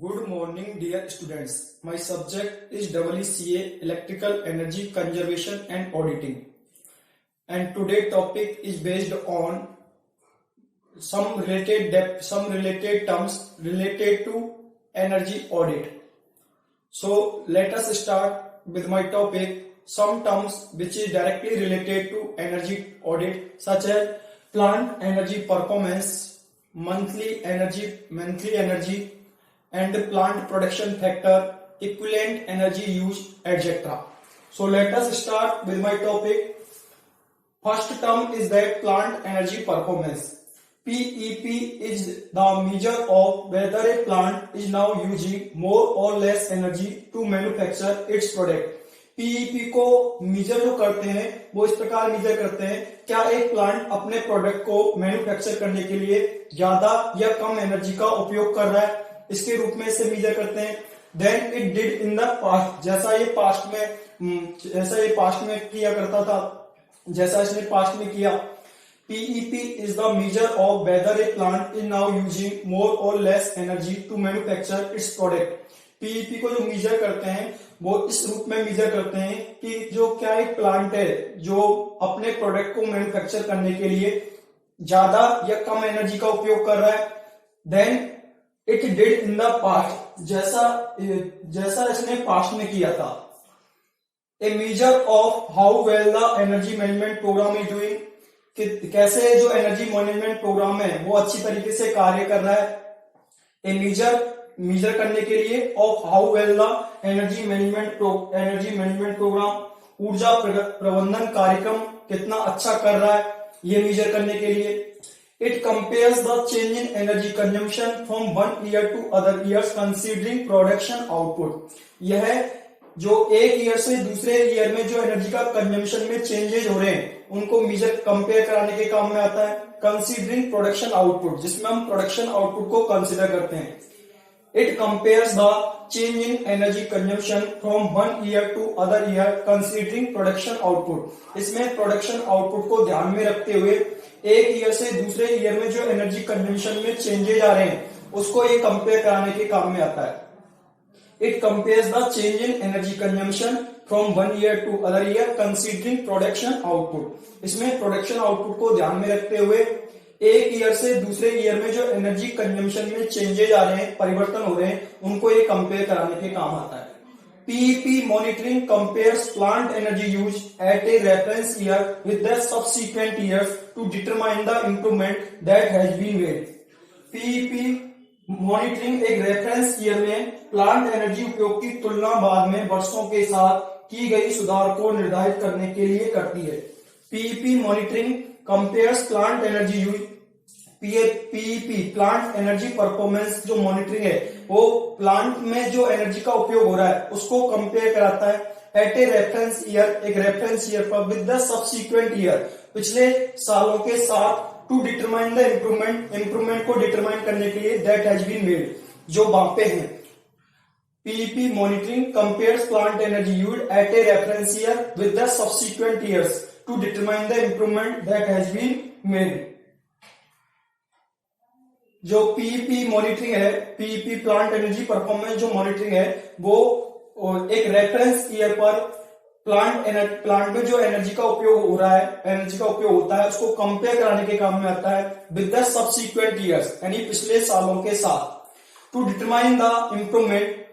Good morning, dear students. My subject is EECA, Electrical Energy Conservation and Auditing. And today topic is based on some related terms related to energy audit. So let us start with my topic. Some terms which is directly related to energy audit, such as plant energy performance, monthly energy, and plant production factor, equivalent energy use, etc. So let us start with my topic. First term is that plant energy performance. PEP is the measure of whether a plant is now using more or less energy to manufacture its product. PEP को major जो करते हैं वो इस प्रकार major करते हैं, क्या एक प्लांट अपने प्रोडक्ट को मैन्युफैक्चर करने के लिए ज्यादा या कम एनर्जी का उपयोग कर रहा है, इसके रूप में इसे मेजर करते हैं. Then it did in the past, जैसा ये पास्ट में किया करता था, जैसा इसने पास्ट में किया. PEP is the measure of whether a plant is now using more or less energy to manufacture its product. PEP को जो मेजर करते हैं वो इस रूप में मेजर करते हैं कि जो क्या एक प्लांट है जो अपने प्रोडक्ट को मैन्युफैक्चर करने के लिए ज्यादा या कम एनर्जी का उपयोग कर रहा है. Then it did in the past, जैसा इसने पास्ट में किया था. A measure of how well the energy management programme is doing, कि कैसे जो एनर्जी मैनेजमेंट प्रोग्राम है वो अच्छी तरीके से कार्य कर रहा है. ए मेजर करने के लिए of how well the energy management program, ऊर्जा प्रबंधन कार्यक्रम कितना अच्छा कर रहा है, ये मेजर करने के लिए. It compares the change in energy consumption from one year to other years considering production output. यह जो एक ईयर से दूसरे ईयर में जो एनर्जी का कंजम्पशन में चेंजेस हो रहे हैं उनको मेजर कंपेयर कराने के काम में आता है. कंसीडरिंग प्रोडक्शन आउटपुट, जिसमें हम प्रोडक्शन आउटपुट को कंसीडर करते हैं. It compares the change in energy consumption from one year to other year considering production output. इसमें प्रोडक्शन आउटपुट को ध्यान में रखते हुए एक ईयर से दूसरे ईयर में जो एनर्जी कंजम्पशन में चेंजेस आ रहे हैं उसको ये कंपेयर कराने के काम में आता है. It compares the change in energy consumption from one year to other year considering production output. इसमें प्रोडक्शन आउटपुट को ध्यान में रखते हुए एक ईयर से दूसरे ईयर में जो एनर्जी कंजम्पशन में चेंजेस आ रहे हैं, परिवर्तन हो रहे हैं, उनको ये कंपेयर कराने के काम आता है. PEP monitoring compares plant energy use at a reference year with the subsequent years to determine the improvement that has been made. PEP monitoring एक रेफरेंस ईयर में प्लांट एनर्जी उपयोग की तुलना बाद में वर्षों के साथ की गई सुधार को निर्धारित करने के लिए करती है. PEP monitoring compares plant energy use. PEP plant energy performance जो मॉनिटरिंग है वो प्लांट में जो एनर्जी का उपयोग हो रहा है उसको कंपेयर कराता है एट ए रेफरेंस ईयर, एक रेफरेंस ईयर पर विद द सब्सिक्वेंट ईयर, पिछले सालों के साथ, टू डिटरमाइन द इम्प्रूवमेंट को डिटरमाइन करने के लिए दैट हैज बीन मेड, जो मापे हैं. PEP monitoring compares plant energy use at a reference year with the subsequent years to determine the improvement that has been made. जो PEP monitoring है, PEP plant energy performance जो monitoring है वो एक reference year पर plant में जो energy का उपयोग हो रहा है, एनर्जी का उपयोग होता है, उसको कंपेयर कराने के काम में आता है विद द सब्सिक्वेंट ईयर्स, यानी पिछले सालों के साथ. टू डिटरमाइन द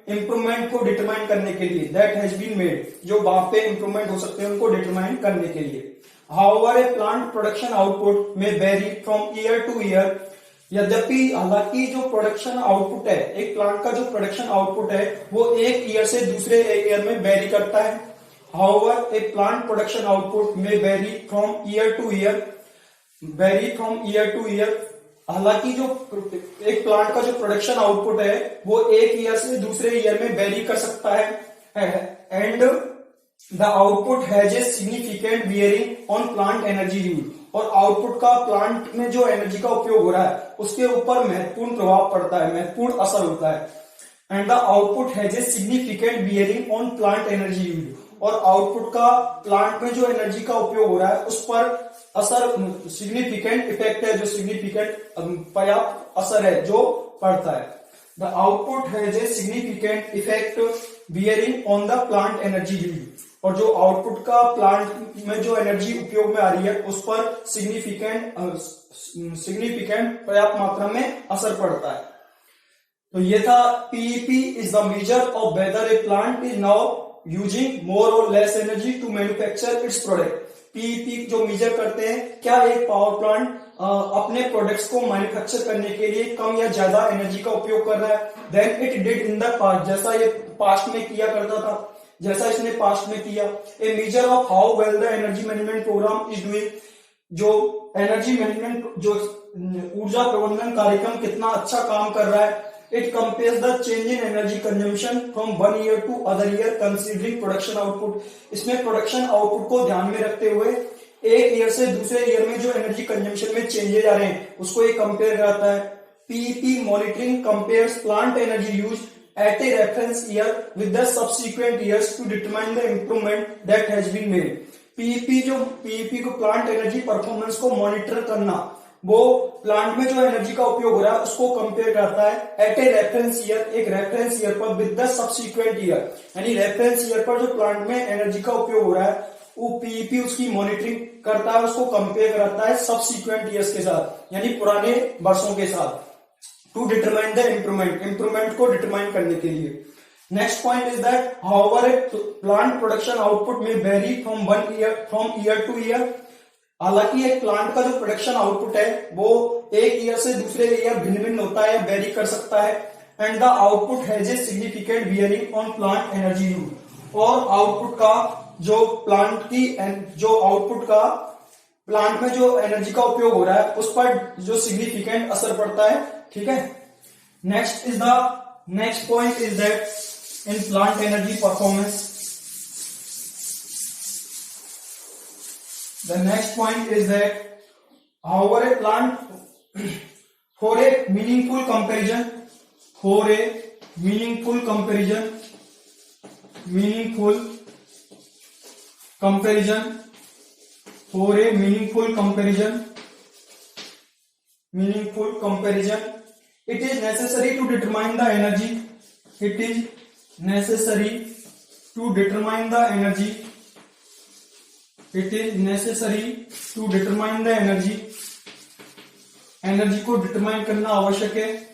इम्प्रूवमेंट को डिटरमाइन करने के लिए दैट हैज बीन मेड, जो वहां पे इम्प्रूवमेंट हो सकते हैं उनको डिटरमाइन करने के लिए. However a plant production output में vary from year to year. यद्यपि हालांकि जो प्रोडक्शन आउटपुट है, एक प्लांट का जो प्रोडक्शन आउटपुट है वो एक ईयर से दूसरे ईयर में वेरी करता है. However, a plant production output may vary from year to year. हालांकि जो एक प्लांट का जो प्रोडक्शन आउटपुट है वो एक ईयर से दूसरे ईयर में वेरी कर सकता है. And the output has a significant bearing on plant energy use. और आउटपुट का प्लांट में जो एनर्जी का उपयोग हो रहा है उसके ऊपर महत्वपूर्ण प्रभाव पड़ता है, महत्वपूर्ण असर होता है. And the output has a significant bearing on plant energy use. और आउटपुट का प्लांट में जो एनर्जी का उपयोग हो रहा है उस पर असर, सिग्निफिकेंट इफेक्ट है, जो सिग्निफिकेंट पर्याप्त असर है जो पड़ता है. The output has a significant effect bearing on the plant energy use, और जो आउटपुट का प्लांट में जो एनर्जी उपयोग में आ रही है उस पर सिग्निफिकेंट पर्याप्त मात्रा में असर पड़ता है। तो ये था PEP is the measure of whether a plant is now using more और less energy to manufacture its product. PEP जो मेजर करते हैं क्या एक पावर प्लांट अपने प्रोडक्ट्स को मैन्युफैक्चर करने के लिए कम या ज्यादा एनर्जी का उपयोग कर रहा है। Then it did in the past, जैसा ये पास्ट में किया करता था, जैसा इसने पास्ट में किया। A measure of how well the energy management programme is doing, जो एनर्जी मैनेजमेंट जो ऊर्जा प्रबंधन कार्यक्रम कितना अच्छा काम कर रहा है। It compares the change in energy consumption from one year to other year considering production output. इसमें प्रोडक्शन आउटपुट को ध्यान में रखते हुए एक ईयर से दूसरे ईयर में जो एनर्जी कंजम्पशन में चेंजेस आ रहे हैं उसको ये कंपेयर कराता है। PEP monitoring compares plant energy use at a reference year with the subsequent years to determine the improvement that has been made। PEP को प्लांट एनर्जी परफॉर्मेंस को मॉनिटर करना, वो प्लांट में जो एनर्जी का उपयोग हो रहा है उसको कंपेयर करता है एट ए रेफरेंस ईयर, एक रेफरेंस ईयर पर विद द सब्सिक्वेंट ईयर, यानी रेफरेंस ईयर पर जो प्लांट में एनर्जी का उपयोग हो रहा है वो पीईपी उसकी मॉनिटरिंग करता है, उसको कंपेयर कराता है सब्सिक्वेंट ईयर्स के साथ, यानी पुराने वर्षों के साथ, टू डिटरमाइन द इम्प्रूवमेंट को डिटरमाइन करने के लिए। Next point is that however a plant production output में vary from year to year. हालांकि एक प्लांट का जो प्रोडक्शन आउटपुट है वो एक ईयर से दूसरे ईयर भिन्न भिन्न होता है, वेरी कर सकता है। And the output has a significant bearing on plant energy use, और आउटपुट का जो प्लांट में जो एनर्जी का उपयोग हो रहा है उस पर जो सिग्निफिकेंट असर पड़ता है। ठीक है। Next point is that in plant energy performance, the next point is that however a plant for a meaningful comparison it is necessary to determine the energy energy को डिटरमाइन करना आवश्यक है।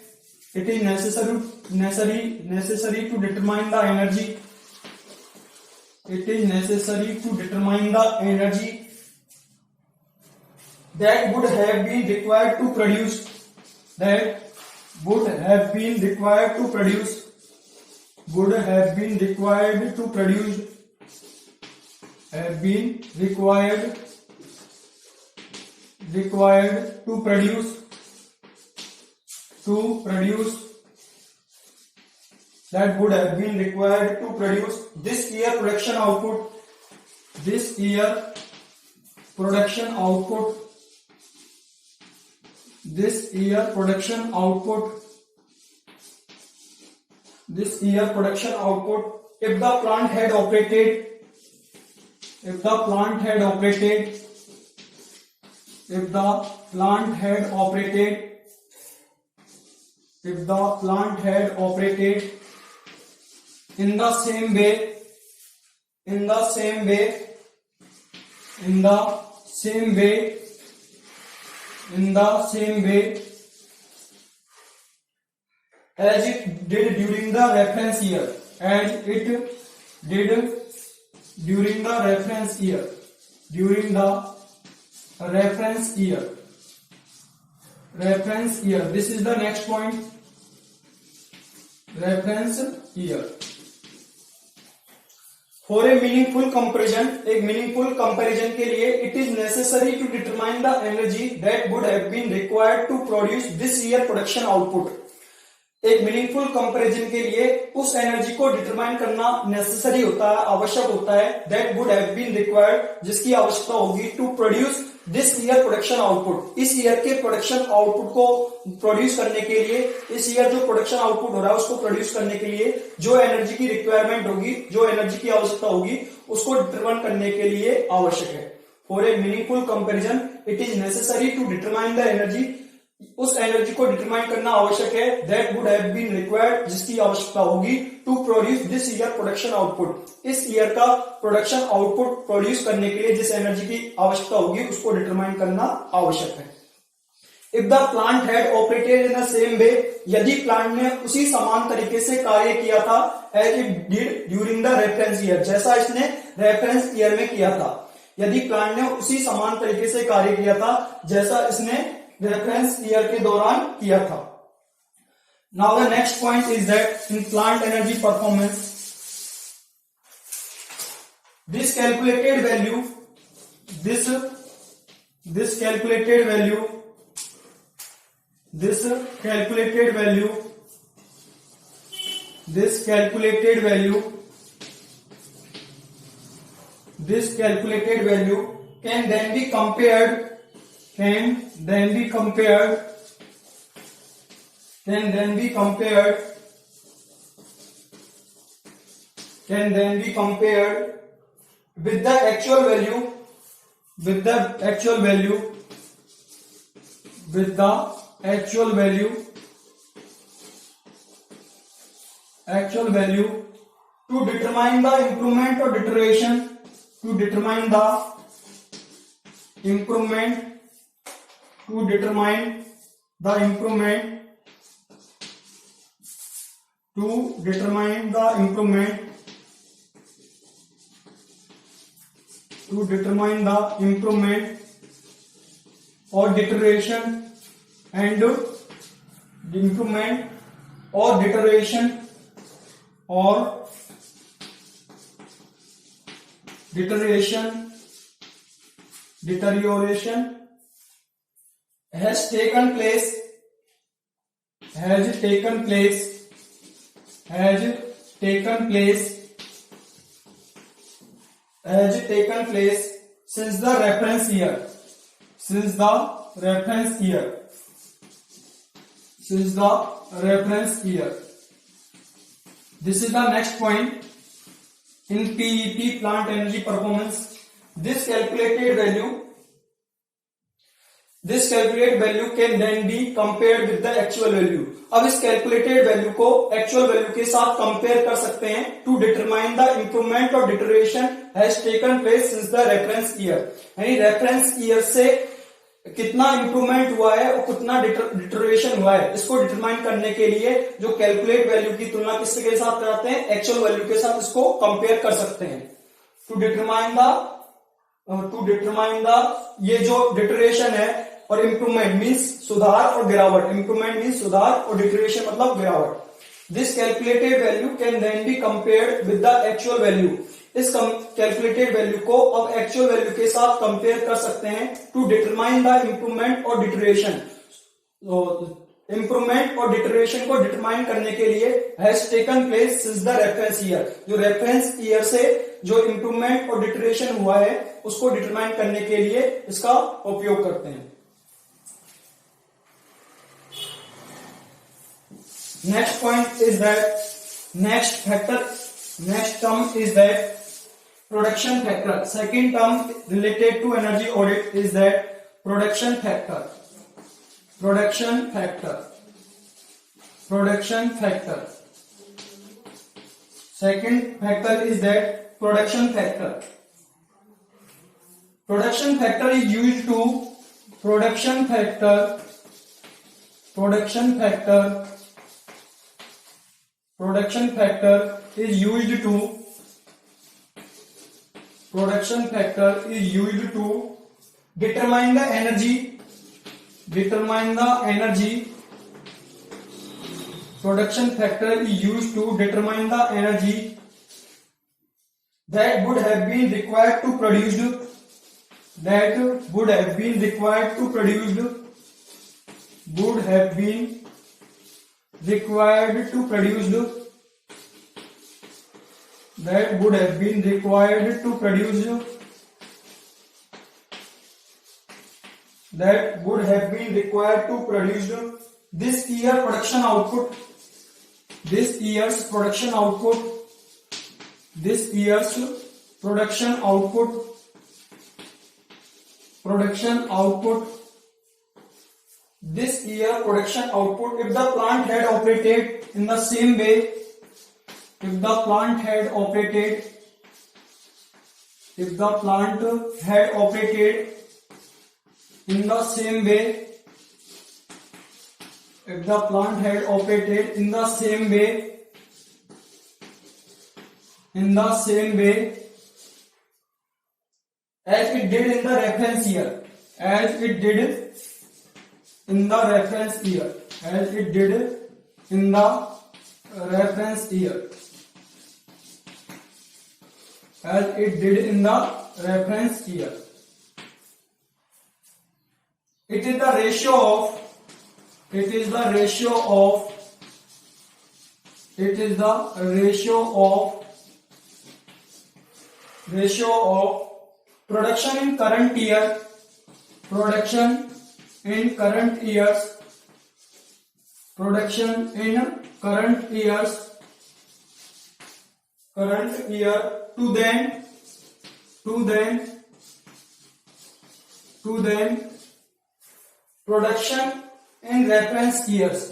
it is necessary to determine the energy that would have been required to produce this year production output this year production output if the plant had operated in the same way as it did during the reference year, this is the next point, reference year. For a meaningful comparison, एक meaningful comparison के लिए it is necessary to determine the energy that would have been required to produce this year production output. एक meaningful comparison के लिए उस energy को determine करना necessary होता है, आवश्यक होता है, that would have been required, जिसकी आवश्यकता होगी to produce this year production output, इस ईयर के प्रोडक्शन आउटपुट को प्रोड्यूस करने के लिए, इस ईयर जो प्रोडक्शन आउटपुट हो रहा है उसको प्रोड्यूस करने के लिए जो एनर्जी की रिक्वायरमेंट होगी, जो एनर्जी की आवश्यकता होगी उसको डिटरमाइन करने के लिए आवश्यक है। For a meaningful comparison it is necessary to determine the energy उस एनर्जी को डिटरमाइन करना आवश्यक है that would have been required, जिसकी आवश्यकता होगी to produce this year production output, इस ईयर का प्रोडक्शन आउटपुट प्रोड्यूस करने के लिए जिस एनर्जी की आवश्यकता होगी उसको डिटरमाइन करना आवश्यक है। If the plant had operated in the same way, यदि प्लांट ने उसी समान तरीके से कार्य किया था as it did during the reference year, जैसा इसने रेफरेंस ईयर में किया था, यदि प्लांट ने उसी समान तरीके से कार्य किया था जैसा इसने रेफरेंस ईयर के दौरान किया था। Now the next point is that in plant energy performance this calculated value this calculated value can then be compared with the actual value to determine the improvement or deterioration or deterioration has taken place since the reference year. This is the next point in PEP, plant energy performance. This calculated value can then be compared with the actual value. अब इस calculated value को actual value के साथ compare कर सकते हैं to determine the improvement or deterioration has taken place since the reference year. यानी reference year से कितना इंप्रूवमेंट हुआ है और कितना डिटोरिएशन हुआ है, इसको डिटरमाइन करने के लिए जो कैलकुलेट वैल्यू की तुलना किसके साथ कराते हैं, एक्चुअल वैल्यू के साथ इसको कंपेयर कर सकते हैं। टू डिटरमाइन द ये जो डिटोरिएशन है और इंप्रूवमेंट मींस सुधार और गिरावट, इंप्रूवमेंट मींस सुधार और डिटोरिएशन मतलब गिरावट। This calculated value can then be compared with the actual value. इस कैलकुलेटेड वैल्यू को अब एक्चुअल वैल्यू के साथ कंपेयर कर सकते हैं टू डिटरमाइन द इंप्रूवमेंट और डिटोरिएशन। इंप्रूवमेंट और डिटोरिएशन को डिटरमाइन करने के लिए has taken place since the reference year, जो रेफरेंस ईयर से जो इंप्रूवमेंट और डिटोरिएशन हुआ है उसको डिटरमाइन करने के लिए इसका उपयोग करते हैं। Next point is that next term is that production factor. Second term related to energy audit is that production factor. Second factor is that production factor. Production factor is used to production factor is used to determine the energy. Production factor is used to determine the energy that would have been required to produce this year's production output this year production output if the plant had operated in the same way, if the plant had operated in the same way, if the plant had operated in the same way as it did in the reference year, as it did in the reference year, It is the ratio of production in current year, to then production in reference years,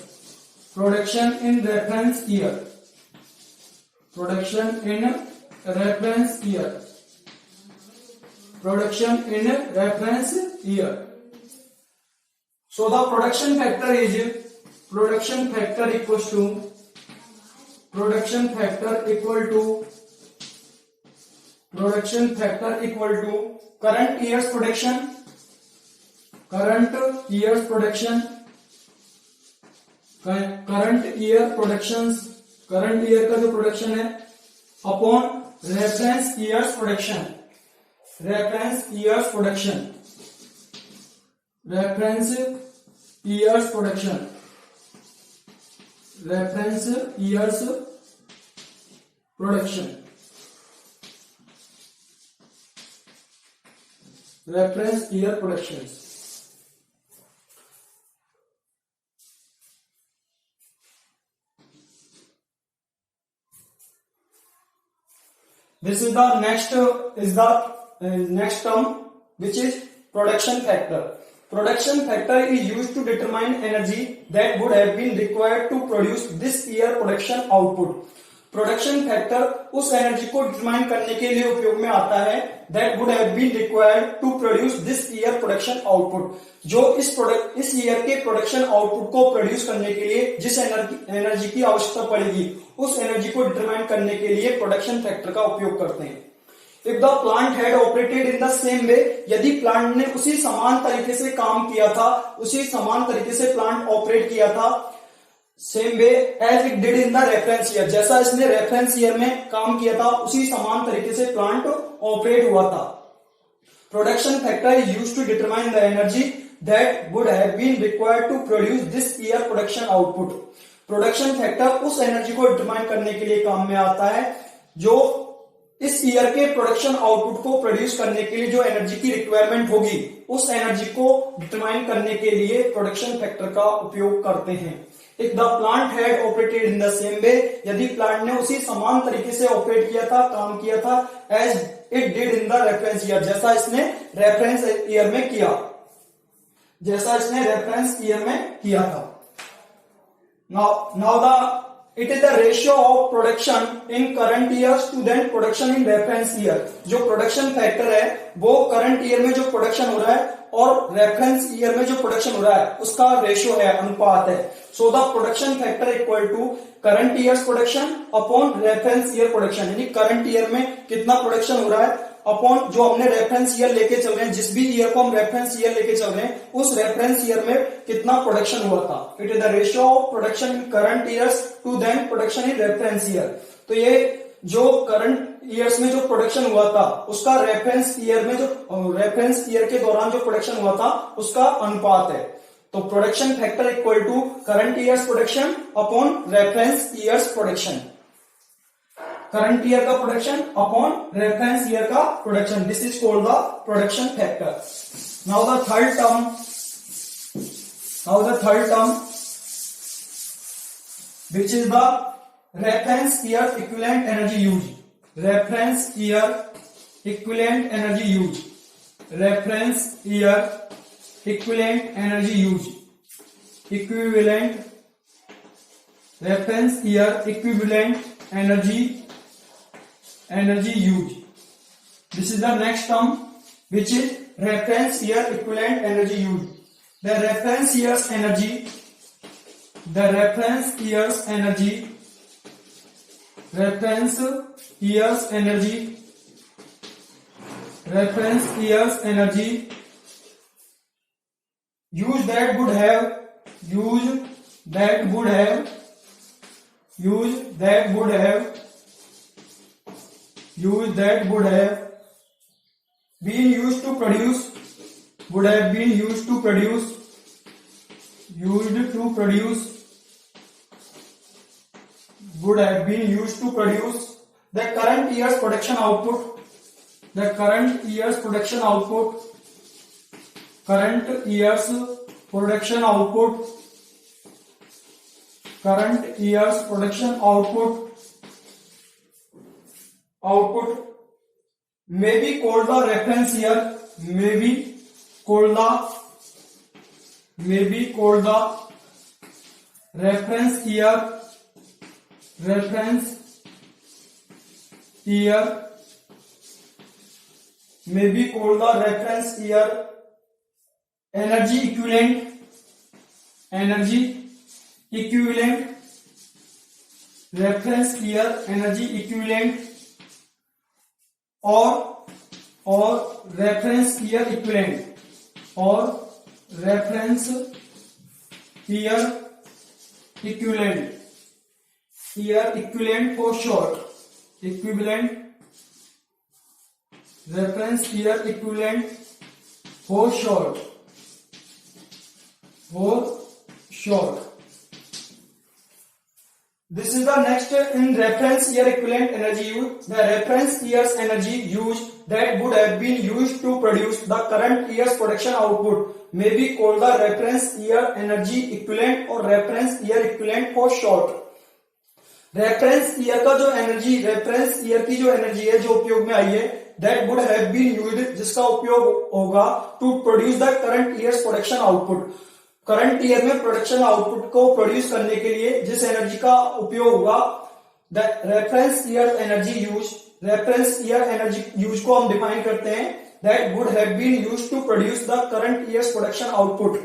So the production factor equals to current year's production का जो production है upon reference years production reference year productions. This is the next term, which is production factor. Production factor is used to determine energy that would have been required to produce this year production output. Production factor उस energy को determine करने के लिए उपयोग में आता है that would have been required to produce this year production output, जो इस ईयर के प्रोडक्शन आउटपुट को प्रोड्यूस करने के लिए जिस एनर्जी की आवश्यकता पड़ेगी उस एनर्जी को डिटरमाइन करने के लिए प्रोडक्शन फैक्टर का उपयोग करते हैं. If the plant had operated in the same way, यदि प्लांट ने उसी समान तरीके से काम किया था, उसी समान तरीके से प्लांट ऑपरेट किया था, same way as it did in the reference year, जैसा इसने रेफरेंस ईयर में काम किया था उसी समान तरीके से प्लांट ऑपरेट हुआ था. Production factor is used to determine the energy that would have been required to produce this year production output. Production factor उस एनर्जी को डिटरमाइन करने के लिए काम में आता है जो इस ईयर के प्रोडक्शन आउटपुट को प्रोड्यूस करने के लिए जो एनर्जी की रिक्वायरमेंट होगी उस एनर्जी को डिटरमाइन करने के लिए प्रोडक्शन फैक्टर का उपयोग करते हैं. If the plant had operated in the same way, यदि प्लांट ने उसी समान तरीके से ऑपरेट किया था, काम किया था, as it did in the reference year, जैसा इसने रेफरेंस ईयर में किया था. Now it is the ratio of production in current years to then production in reference year. जो प्रोडक्शन फैक्टर है वो करंट ईयर में जो प्रोडक्शन हो रहा है और रेफरेंस ईयर में जो प्रोडक्शन हो रहा है उसका रेशियो है, अनुपात है. So the production factor equal to current year production upon reference year production, यानी करंट ईयर में कितना प्रोडक्शन हो रहा है अपॉन जो हमने रेफरेंस ईयर लेके चल रहे हैं, जिस भी ईयर को हम रेफरेंस ईयर लेके चल रहे हैं उस रेफरेंस ईयर में कितना प्रोडक्शन हुआ था. It is the ratio of production in current years to then production in reference year. तो ये जो करंट ईयर्स में जो प्रोडक्शन हुआ था उसका रेफरेंस ईयर के दौरान जो प्रोडक्शन हुआ था उसका अनुपात है. तो production factor equal to current years production upon reference years production, current year का प्रोडक्शन अपॉन रेफरेंस ईयर का production. This is called the production factor. Now the third term which is the reference year equivalent energy use. Reference year equivalent energy use. equivalent reference year equivalent energy used. This is the next term, which is reference year equivalent energy used. The reference year's energy use that would have been used to produce the current year's production output, may be called the reference year, energy equivalent reference year energy equivalent or reference year equivalent for short, reference year equivalent for short. This is the next in reference year equivalent energy used. The reference year's energy used that would have been used to produce the current year's production output may be called the reference year energy equivalent or reference year equivalent for short. Reference year का जो energy, reference year की जो energy है जो उपयोग में आई है, that would have been used, जिसका उपयोग होगा to produce the current years production output. Current year में प्रोडक्शन आउटपुट को प्रोड्यूस करने के लिए जिस एनर्जी का उपयोग होगा, the reference year energy use को हम डिफाइन करते हैं, that would have been used to produce the current years production output.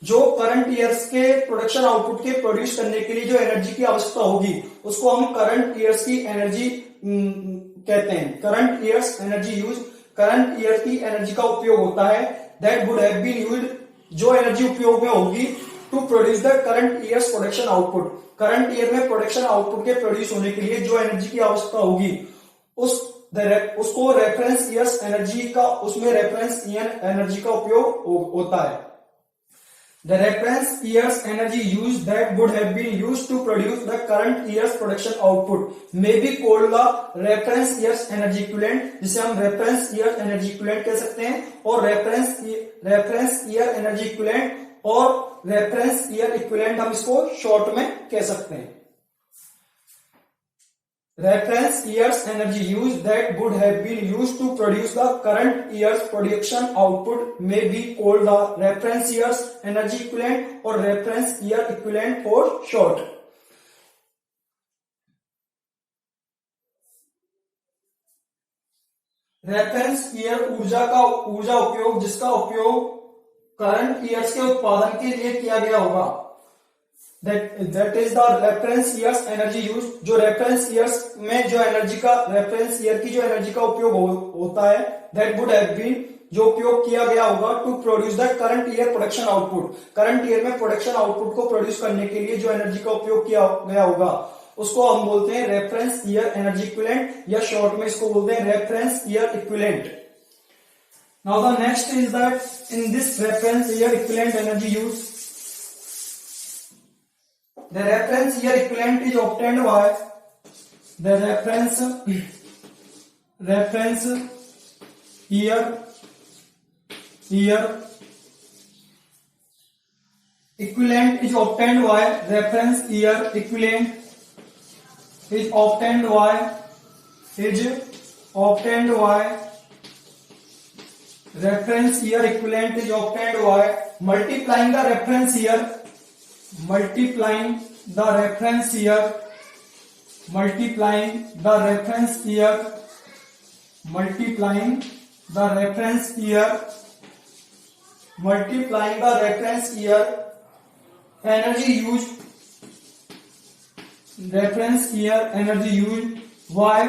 जो करंट ईयर्स के प्रोडक्शन आउटपुट के प्रोड्यूस करने के लिए जो एनर्जी की आवश्यकता होगी, उसको हम करंट ईयर्स की एनर्जी कहते हैं. Current years energy use, current year की एनर्जी का उपयोग होता है, that would have been used, जो एनर्जी उपयोग में होगी to produce the current years production output. Current year में प्रोडक्शन आउटपुट के प्रोड्यूस होने के लिए जो एनर्जी की आवश्यकता होगी, उसको रेफरेंस ईयर्स एनर्जी का, उसमें रेफरेंस ईयर एनर्जी का उपयोग होता है. The reference year's energy used that would have been used to produce the current year's production output may be called the reference year's energy equivalent, जिसे हम reference year energy equivalent कह सकते हैं, और reference year energy equivalent और reference year equivalent हम इसको short में कह सकते हैं. Reference year's energy used that would have been used to produce the current year's production output may be called the reference year's energy equivalent or reference year equivalent for short. Reference year ऊर्जा उपयोग, जिसका उपयोग current years के उत्पादन के लिए किया गया होगा, that is the reference year's energy used. जो रेफरेंस ईयर्स में जो एनर्जी का, रेफरेंस ईयर की जो एनर्जी का उपयोग होता है, that would have been, जो उपयोग किया गया होगा to produce the current year production output. Current year में प्रोडक्शन आउटपुट को प्रोड्यूस करने के लिए जो एनर्जी का उपयोग किया गया होगा, उसको हम बोलते हैं रेफरेंस ईयर एनर्जी इक्विवेलेंट, या शॉर्ट में इसको बोलते हैं reference year equivalent. Now the next is that in this reference year equivalent energy use, the reference year equivalent is obtained by the reference year equivalent is obtained by reference year equivalent is obtained by reference year equivalent is obtained by multiplying the reference year multiplying the reference year, multiplying the reference year, multiplying the reference year, multiplying the reference year, energy used, reference year energy used, y,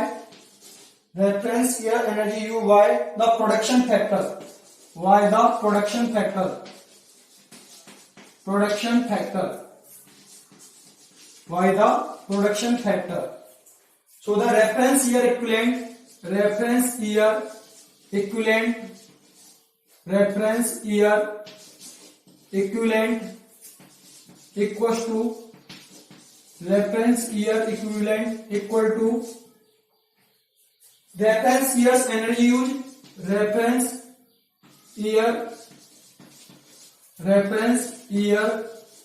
reference year energy used, y the production factor, y the production factor, production factor, y the production factor. So the reference year equivalent, reference year equivalent, reference year equivalent equals to, reference year equivalent equal to reference year's energy used, reference year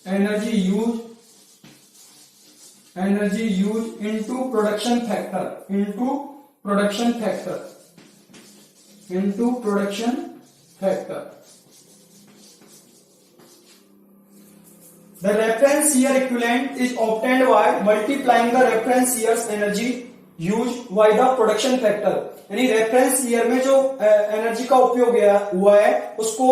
energy used, energy used into production factor, into production factor, into production factor. The reference year equivalent is obtained by multiplying the reference year's energy used by the production factor. यानी reference year में जो energy का उपयोग हुआ है उसको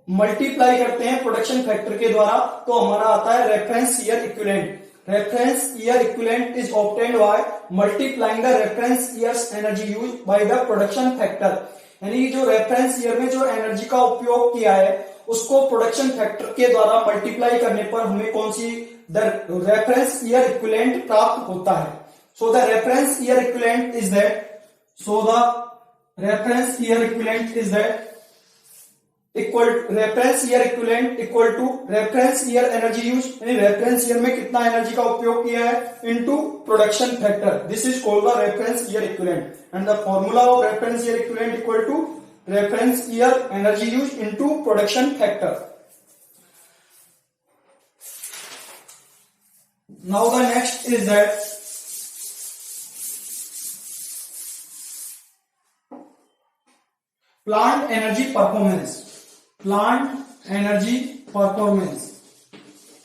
multiply करते हैं प्रोडक्शन फैक्टर के द्वारा, तो हमारा आता है reference year equivalent. Reference year equivalent is obtained by multiplying the reference years energy used by the production factor. यानी जो रेफरेंस ईयर में जो एनर्जी का उपयोग किया है उसको प्रोडक्शन फैक्टर के द्वारा मल्टीप्लाई करने पर हमें कौन सी द रेफरेंस ईयर इक्विवेलेंट प्राप्त होता है. So the reference year equivalent is that, so the reference year equivalent is that equal reference year equivalent equal to reference year energy use, यानी रेफरेंस ईयर में कितना एनर्जी का उपयोग किया है into production factor. This is called the reference year equivalent and the formula of reference year equivalent equal to reference year energy used into production factor. Now the next is that plant energy performance, plant energy performance,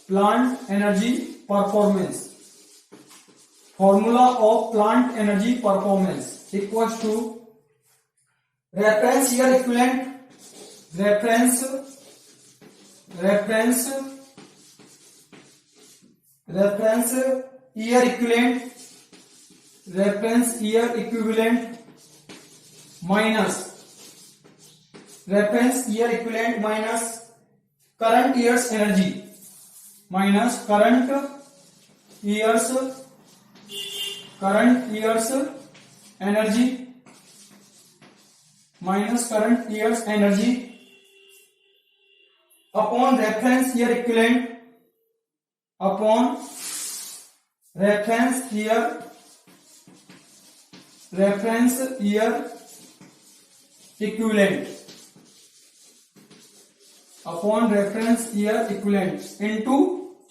plant energy performance. Formula of plant energy performance equals to reference year equivalent, reference year equivalent, reference year equivalent minus reference year equivalent minus current year's energy, minus current year's energy, minus current year's energy upon reference year equivalent, upon reference year equivalent, upon reference year equivalent into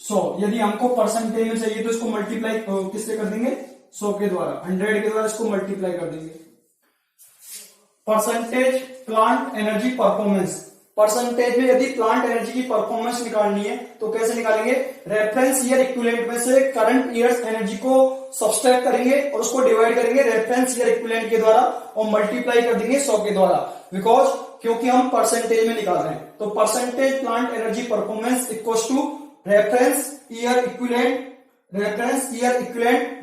100. यदि हमको percentage में चाहिए तो इसको multiply किससे कर देंगे, 100 के द्वारा, 100 के द्वारा इसको मल्टीप्लाई कर देंगे. Percentage plant energy performance, percentage में यदि प्लांट एनर्जी की परफॉर्मेंस निकालनी है तो कैसे निकालेंगे, रेफरेंस ईयर इक्विवेलेंट में से करंट ईयर्स एनर्जी को सब्सट्रैक्ट करेंगे और उसको डिवाइड करेंगे रेफरेंस ईयर इक्विवेलेंट के द्वारा और मल्टीप्लाई कर देंगे 100 के द्वारा, बिकॉज क्योंकि हम परसेंटेज में निकाल रहे हैं. तो percentage plant energy performance equals to reference year equivalent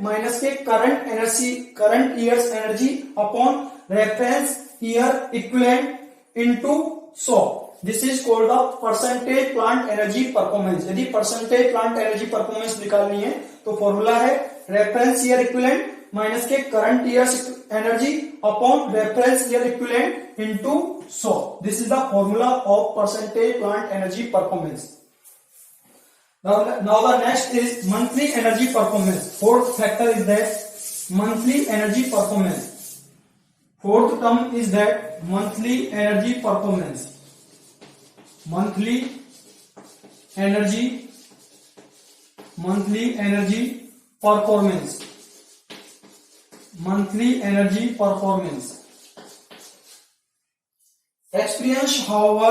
minus के current years energy upon reference year equivalent into 100. This is called the percentage plant energy performance. यदि percentage plant energy performance निकालनी है तो फॉर्मूला है reference year equivalent minus के current year's energy upon reference year equivalent into 100. This is the formula of percentage plant energy performance. Now the next is monthly energy performance. Fourth factor is that monthly energy performance. Fourth term is that monthly energy performance. Monthly energy performance. Monthly energy performance. Experience, however,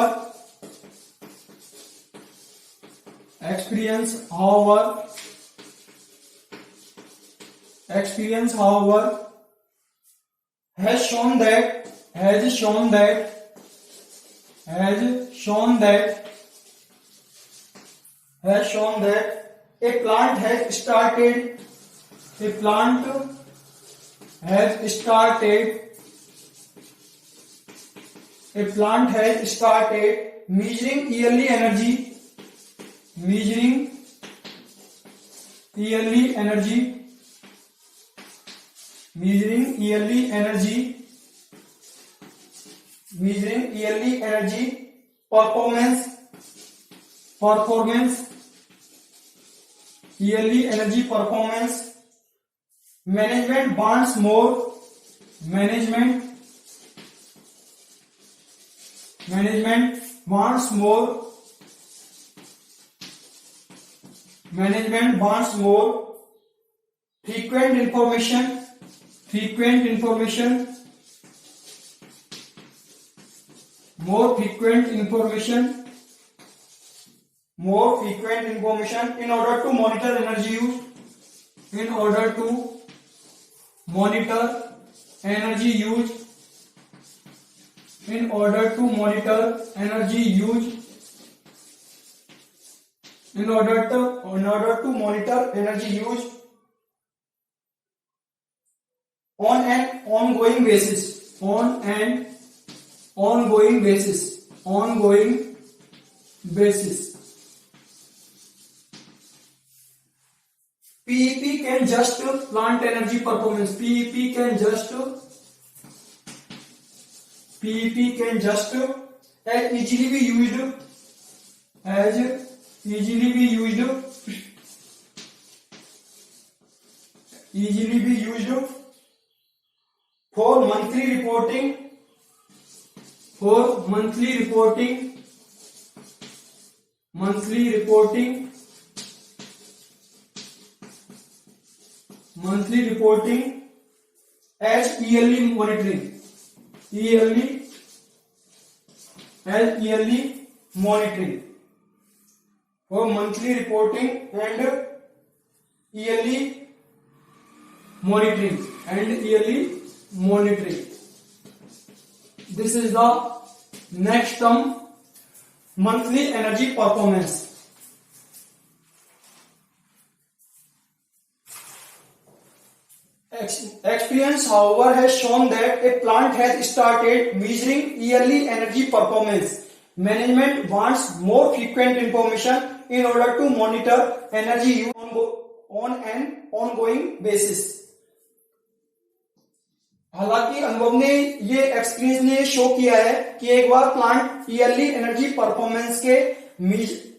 experience however has shown that a plant has started measuring yearly energy performance management wants more frequent information in order to monitor energy use on an ongoing basis. PEP can just plant energy performance. PEP can just as easily be used for monthly reporting as yearly monitoring for monthly reporting and yearly monitoring. This is the next term, monthly energy performance. Experience, however, has shown that a plant has started measuring yearly energy performance. Management wants more frequent information in order to monitor energy use on an ongoing basis. हालांकि अनुभव ने ये experience ने show किया है कि एक बार plant yearly energy performance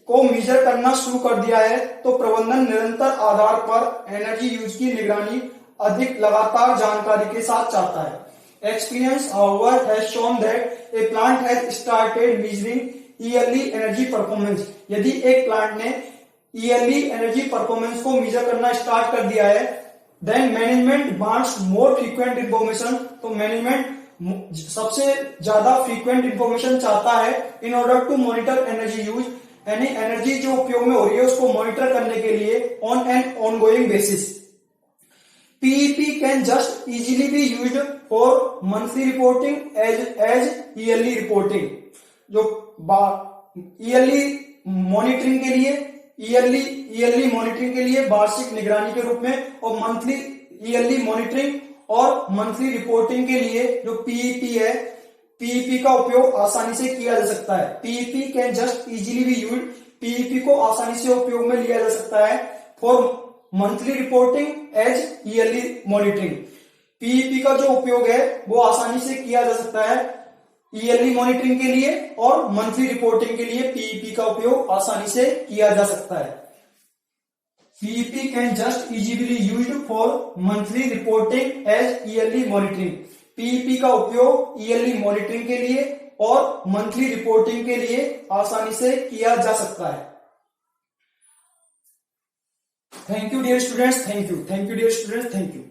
को मेजर करना शुरू कर दिया है तो प्रबंधन निरंतर आधार पर एनर्जी यूज की निगरानी अधिक लगातार जानकारी के साथ चाहता है. Experience, however, has shown that a plant has started measuring yearly energy performance. यदि एक प्लांट ने ईयरली एनर्जी परफॉर्मेंस को मेजर करना स्टार्ट कर दिया है, then management wants more frequent information. तो मैनेजमेंट सबसे ज्यादा फ्रीक्वेंट इंफॉर्मेशन चाहता है in order to monitor energy use. यानी एनर्जी जो उपयोग में हो रही है उसको मॉनिटर करने के लिए on an ongoing basis. PEP can just easily be used for monthly reporting as yearly reporting. जो ईयरली मॉनिटरिंग के लिए ईयरली मॉनिटरिंग के लिए वार्षिक निगरानी के रूप में और मंथली ईयरली मॉनिटरिंग और मंथली रिपोर्टिंग के लिए जो पीईपी है, पीईपी का उपयोग आसानी से किया जा सकता है. PEP can just easily be used. PEP को आसानी से उपयोग में लिया जा सकता है for monthly reporting as yearly monitoring. PEP का जो उपयोग है वो आसानी से किया जा सकता है ईयरली मॉनिटरिंग के लिए और मंथली रिपोर्टिंग के लिए पीईपी का उपयोग आसानी से किया जा सकता है. PEP can just easily used for monthly reporting as yearly monitoring. PEP का उपयोग ईयरली मॉनिटरिंग के लिए और मंथली रिपोर्टिंग के लिए आसानी से किया जा सकता है. Thank you dear students. Thank you dear students. Thank you.